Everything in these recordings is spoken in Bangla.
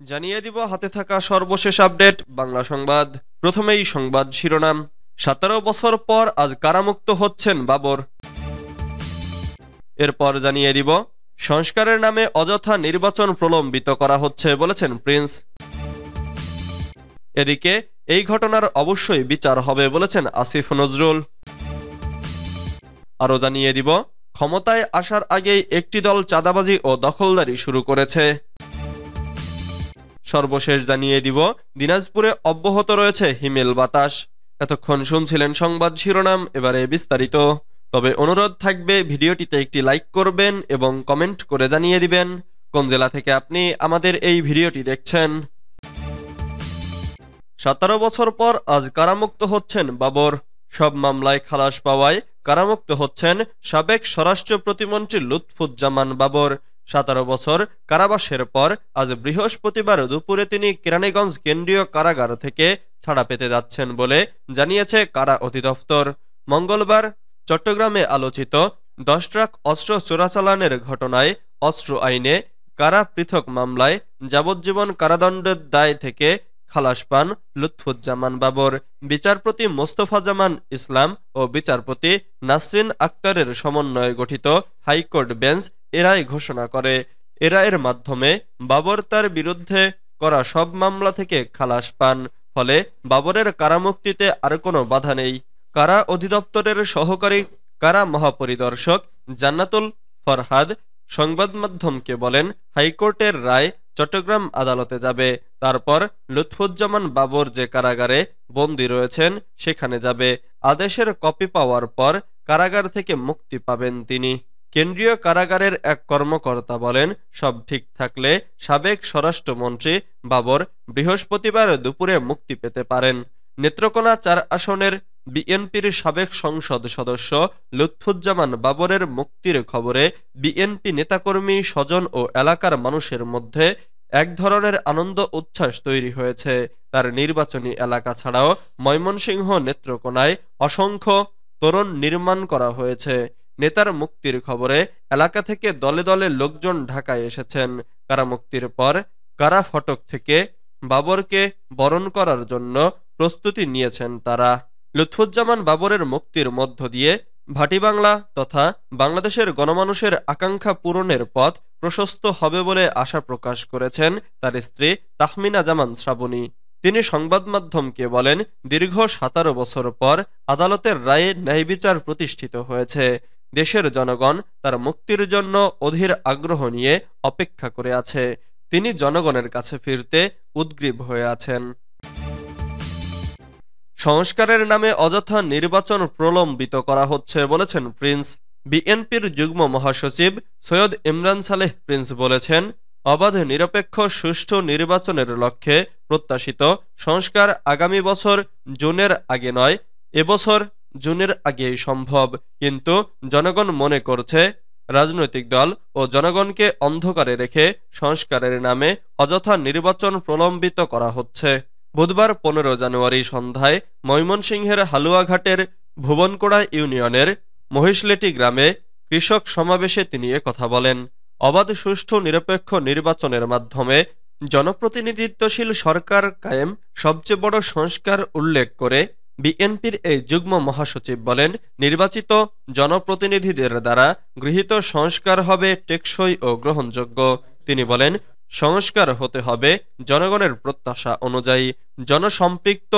জানিয়ে দিব হাতে থাকা সর্বশেষ আপডেট বাংলা সংবাদ। প্রথমেই সংবাদ শিরোনাম। 17 বছর পর আজ কারামুক্ত হচ্ছেন বাবর। এরপর জানিয়ে দিব সংস্কারের নামে অযথা নির্বাচন প্রলম্বিত করা হচ্ছে বলেছেন প্রিন্স। এদিকে এই ঘটনার অবশ্যই বিচার হবে বলেছেন আসিফ নজরুল। আরও জানিয়ে দিব ক্ষমতায় আসার আগেই একটি দল চাঁদাবাজি ও দখলদারি শুরু করেছে। সর্বশেষ জানিয়ে দিব দিনাজপুরে অব্যাহত রয়েছে হিমেল বাতাস। এতক্ষণ শুনছিলেন সংবাদ শিরোনাম, এবারে বিস্তারিত। তবে অনুরোধ থাকবে ভিডিওটিতে একটি লাইক করবেন এবং কমেন্ট করে জানিয়ে দিবেন কোন জেলা থেকে আপনি আমাদের এই ভিডিওটি দেখছেন। 17 বছর পর আজ কারামুক্ত হচ্ছেন বাবর। সব মামলায় খালাস পাওয়ায় কারামুক্ত হচ্ছেন সাবেক স্বরাষ্ট্র প্রতিমন্ত্রী লুৎফুজ্জামান বাবর। 17 বছর কারাবাসের পর আজ বৃহস্পতিবার দুপুরে তিনি কেরানীগঞ্জ কেন্দ্রীয় কারাগার থেকে ছাড়া পেতে যাচ্ছেন বলে জানিয়েছে কারা অধিদপ্তর। মঙ্গলবার চট্টগ্রামে আলোচিত 10 ট্রাক অস্ত্র চোরাচালানের ঘটনায় অস্ত্র আইনে কারা পৃথক মামলায় যাবজ্জীবন কারাদণ্ডের দায় থেকে খালাস পান লুৎফুজ্জামান বাবর। বিচারপতি মোস্তফা জামান ইসলাম ও বিচারপতি নাসরিন আক্তারের সমন্বয়ে গঠিত হাইকোর্ট বেঞ্চ এ রায় ঘোষণা করে। এ রায়ের মাধ্যমে বাবর তার বিরুদ্ধে করা সব মামলা থেকে খালাস পান। ফলে বাবরের কারামুক্তিতে আর কোনো বাধা নেই। কারা অধিদপ্তরের সহকারী কারা মহাপরিদর্শক জান্নাতুল ফরহাদ সংবাদ মাধ্যমকে বলেন, হাইকোর্টের রায় চট্টগ্রাম আদালতে যাবে, তারপর লুৎফুজ্জামান বাবর যে কারাগারে বন্দী রয়েছেন সেখানে যাবে। আদেশের কপি পাওয়ার পর কারাগার থেকে মুক্তি পাবেন তিনি। কেন্দ্রীয় কারাগারের এক কর্মকর্তা বলেন, সব ঠিক থাকলে সাবেক স্বরাষ্ট্রমন্ত্রী বাবর বৃহস্পতিবার দুপুরে মুক্তি পেতে পারেন। নেত্রকোনা 4 আসনের বিএনপির সাবেক সংসদ সদস্য লুৎফুজ্জামান বাবরের মুক্তির খবরে বিএনপি নেতাকর্মী, স্বজন ও এলাকার মানুষের মধ্যে এক ধরনের আনন্দ উচ্ছ্বাস তৈরি হয়েছে। তার নির্বাচনী এলাকা ছাড়াও ময়মনসিংহ, নেত্রকোনায় অসংখ্য তোরণ নির্মাণ করা হয়েছে। নেতার মুক্তির খবরে এলাকা থেকে দলে দলে লোকজন ঢাকায় এসেছেন। কারামুক্তির পর কারা ফটক থেকে বাবরকে বরণ করার জন্য প্রস্তুতি নিয়েছেন তারা। লুৎফুজ্জামান বাবরের মুক্তির মধ্য দিয়ে ভাটিবাংলা তথা বাংলাদেশের গণমানুষের আকাঙ্ক্ষা পূরণের পথ প্রশস্ত হবে বলে আশা প্রকাশ করেছেন তার স্ত্রী তাহমিনা জামান শ্রাবণী। তিনি সংবাদ মাধ্যমকে বলেন, দীর্ঘ 17 বছর পর আদালতের রায়ে ন্যায়বিচার প্রতিষ্ঠিত হয়েছে। দেশের জনগণ তার মুক্তির জন্য অধীর আগ্রহ নিয়ে অপেক্ষা করে আছে। তিনি জনগণের কাছে ফিরতে উদগ্রীব হয়ে আছেন। সংস্কারের নামে অযথা নির্বাচন প্রলম্বিত করা হচ্ছে বলেছেন প্রিন্স। বিএনপির যুগ্ম মহাসচিব সৈয়দ ইমরান সালেহ প্রিন্স বলেছেন, অবাধ, নিরপেক্ষ, সুষ্ঠু নির্বাচনের লক্ষ্যে প্রত্যাশিত সংস্কার আগামী বছর জুনের আগে নয়, এবছর জুনের আগেই সম্ভব। কিন্তু জনগণ মনে করছে রাজনৈতিক দল ও জনগণকে অন্ধকারে রেখে সংস্কারের নামে অযথা নির্বাচন প্রলম্বিত করা হচ্ছে। বুধবার 15 জানুয়ারি সন্ধ্যায় ময়মনসিংহের হালুয়াঘাটের ভুবনকোড়া ইউনিয়নের মহিষলেটি গ্রামে কৃষক সমাবেশে তিনি কথা বলেন। অবাধ, সুষ্ঠু, নিরপেক্ষ নির্বাচনের মাধ্যমে জনপ্রতিনিধিত্বশীল সরকার কায়েম সবচেয়ে বড় সংস্কার উল্লেখ করে বিএনপির এই যুগ্ম মহাসচিব বলেন, নির্বাচিত জনপ্রতিনিধিদের দ্বারা গৃহীত সংস্কার হবে টেকসই ও গ্রহণযোগ্য। তিনি বলেন, সংস্কার হতে হবে জনগণের প্রত্যাশা অনুযায়ী। জনসম্পৃক্ত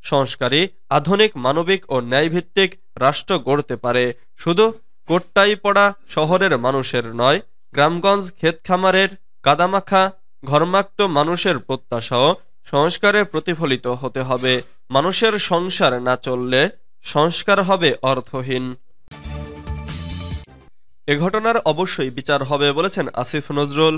সংস্কারই আধুনিক, মানবিক ও ন্যায়ভিত্তিক রাষ্ট্র গড়তে পারে। শুধু কোটটাই পড়া শহরের মানুষের নয়, গ্রামগঞ্জ, ক্ষেতখামারের কাদামাখা ঘরমাক্ত মানুষের প্রত্যাশাও সংস্কারে প্রতিফলিত হতে হবে। মানুষের সংসার না চললে সংস্কার হবে অর্থহীন। এ ঘটনার অবশ্যই বিচার হবে বলেছেন আসিফ নজরুল।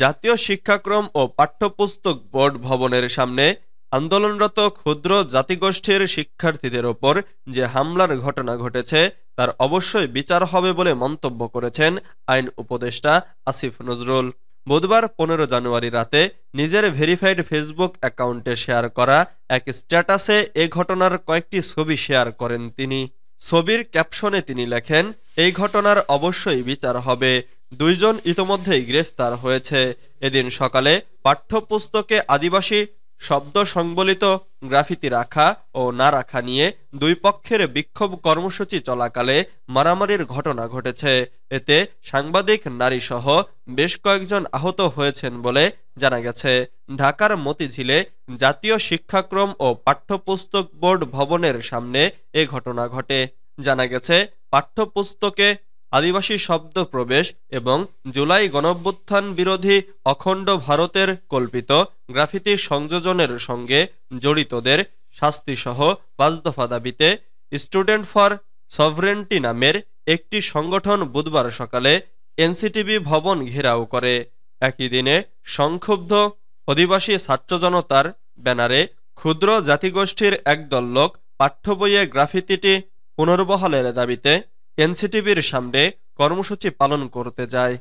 জাতীয় শিক্ষাক্রম ও পাঠ্যপুস্তক বোর্ড ভবনের সামনে আন্দোলনরত ক্ষুদ্র জাতিগোষ্ঠীর শিক্ষার্থীদের ওপর যে হামলার ঘটনা ঘটেছে তার অবশ্যই বিচার হবে বলে মন্তব্য করেছেন আইন উপদেষ্টা আসিফ নজরুল। বুধবার 15 জানুয়ারি রাতে নিজের ভেরিফাইড ফেসবুক অ্যাকাউন্টে শেয়ার করা এক স্ট্যাটাসে এ ঘটনার কয়েকটি ছবি শেয়ার করেন তিনি। ছবির ক্যাপশনে তিনি লেখেন, এই ঘটনার অবশ্যই বিচার হবে। 2 জন ইতোমধ্যেই গ্রেফতার হয়েছে। এদিন সকালে পাঠ্যপুস্তকে আদিবাসী শব্দ সংবলিত গ্রাফিতি রাখা ও না রাখা নিয়ে দুই পক্ষের বিক্ষোভ কর্মসূচি চলাকালে মারামারির ঘটনা ঘটেছে। এতে সাংবাদিক নারীসহ বেশ কয়েকজন আহত হয়েছেন বলে জানা গেছে। ঢাকার মতিঝিলে জাতীয় শিক্ষাক্রম ও পাঠ্যপুস্তক বোর্ড ভবনের সামনে এ ঘটনা ঘটে। জানা গেছে, পাঠ্যপুস্তকে আদিবাসী শব্দ প্রবেশ এবং জুলাই গণঅভ্যুত্থান বিরোধী অখণ্ড ভারতের কল্পিত গ্রাফিতি সংযোজনের সঙ্গে জড়িতদের শাস্তিসহ 5 দফা দাবিতে স্টুডেন্ট ফর সভরেন্টি নামের একটি সংগঠন বুধবার সকালে এনসিটিবি ভবন ঘেরাও করে। একই দিনে সংক্ষুব্ধ আদিবাসী ছাত্র জনতার ব্যানারে ক্ষুদ্র জাতিগোষ্ঠীর একদল লোক পাঠ্য বইয়ে গ্রাফিতিটি পুনর্বহালের দাবিতে এনসিটিবির সামনে কর্মসূচি পালন করতে যায়।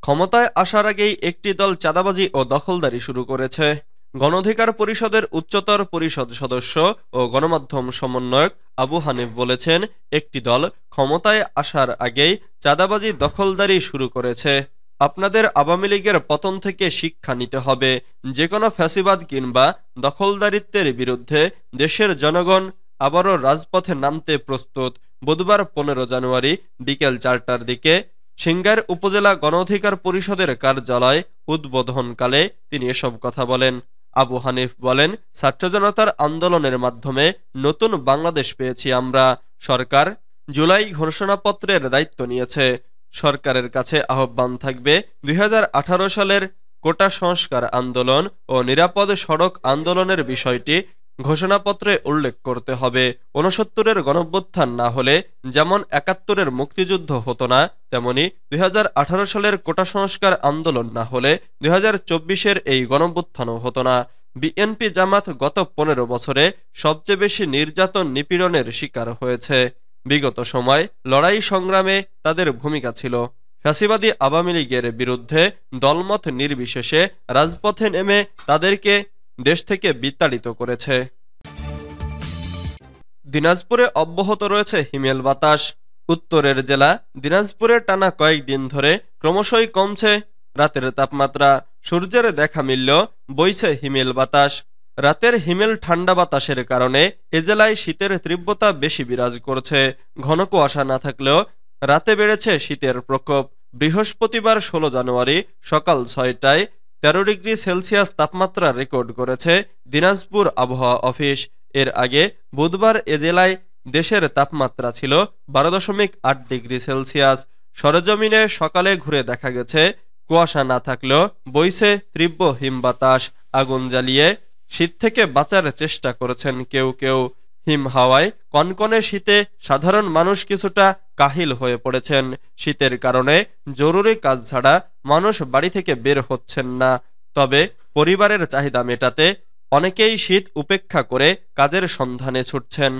ক্ষমতায় আসার আগেই একটি দল চাঁদাবাজি ও দখলদারি শুরু করেছে। গণঅধিকার পরিষদের উচ্চতর পরিষদ সদস্য ও গণমাধ্যম সমন্বয়ক আবু হানিফ বলেছেন, একটি দল ক্ষমতায় আসার আগেই চাঁদাবাজি দখলদারি শুরু করেছে। আপনাদের আওয়ামী লীগের পতন থেকে শিক্ষা নিতে হবে। যে কোনো ফ্যাসিবাদ কিংবা দখলদারিত্বের বিরুদ্ধে দেশের জনগণ আবারও রাজপথে নামতে প্রস্তুত। বুধবার 15 জানুয়ারি বিকেল 4টার দিকে সিংগাইর উপজেলা গণঅধিকার পরিষদের কার্যালয় উদ্বোধনকালে তিনি এসব কথা বলেন। আবু হানিফ বলেন, ছাত্র জনতার আন্দোলনের মাধ্যমে নতুন বাংলাদেশ পেয়েছি আমরা। সরকার জুলাই ঘোষণাপত্রের দায়িত্ব নিয়েছে। সরকারের কাছে আহ্বান থাকবে 2018 সালের কোটা সংস্কার আন্দোলন ও নিরাপদ সড়ক আন্দোলনের বিষয়টি ঘোষণাপত্রে উল্লেখ করতে হবে। 69-এর গণঅভ্যুত্থান না হলে যেমন 71-এর মুক্তিযুদ্ধ হতো না, তেমনি 2018 সালের কোটা সংস্কার আন্দোলন না হলে 2024-এর এই গণঅভ্যুত্থানও হতো না। বিএনপি জামাত গত 15 বছরে সবচেয়ে বেশি নির্যাতন নিপীড়নের শিকার হয়েছে। বিগত সময় লড়াই সংগ্রামে তাদের ভূমিকা ছিল। ফ্যাসিবাদী আওয়ামী লীগের বিরুদ্ধে দলমত নির্বিশেষে রাজপথে নেমে তাদেরকে দেশ থেকে বিতাড়িত করেছে। দিনাজপুরে অব্যাহত রয়েছে হিমেল বাতাস। উত্তরের জেলা দিনাজপুরে টানা কয়েকদিন ধরে ক্রমশই কমছে রাতের তাপমাত্রা। সূর্যের দেখা মিললেও বইছে হিমেল বাতাস। রাতের হিমেল ঠান্ডা বাতাসের কারণে এ জেলায় শীতের তীব্রতা বেশি বিরাজ করছে। ঘন কুয়াশা না থাকলেও রাতে বেড়েছে শীতের প্রকোপ। বৃহস্পতিবার 16 জানুয়ারি সকাল 6টায় 13 ডিগ্রি সেলসিয়াস তাপমাত্রা রেকর্ড করেছে দিনাজপুর আবহাওয়া অফিস। এর আগে বুধবার এ জেলায় দেশের তাপমাত্রা ছিল 12.8 ডিগ্রি সেলসিয়াস। সরেজমিনে সকালে ঘুরে দেখা গেছে কুয়াশা না থাকলেও বইছে তীব্র হিম বাতাস। আগুন জ্বালিয়ে শীত থেকে বাঁচার চেষ্টা করেছেন কেউ কেউ। হিম হাওয়ায় কনকনে শীতে সাধারণ মানুষ কিছুটা কাহিল হয়ে পড়েছেন। শীতের কারণে জরুরি কাজ ছাড়া মানুষ বাড়ি থেকে বের হচ্ছেন না। তবে পরিবারের চাহিদা মেটাতে অনেকেই শীত উপেক্ষা করে কাজের সন্ধানে ছুটছেন।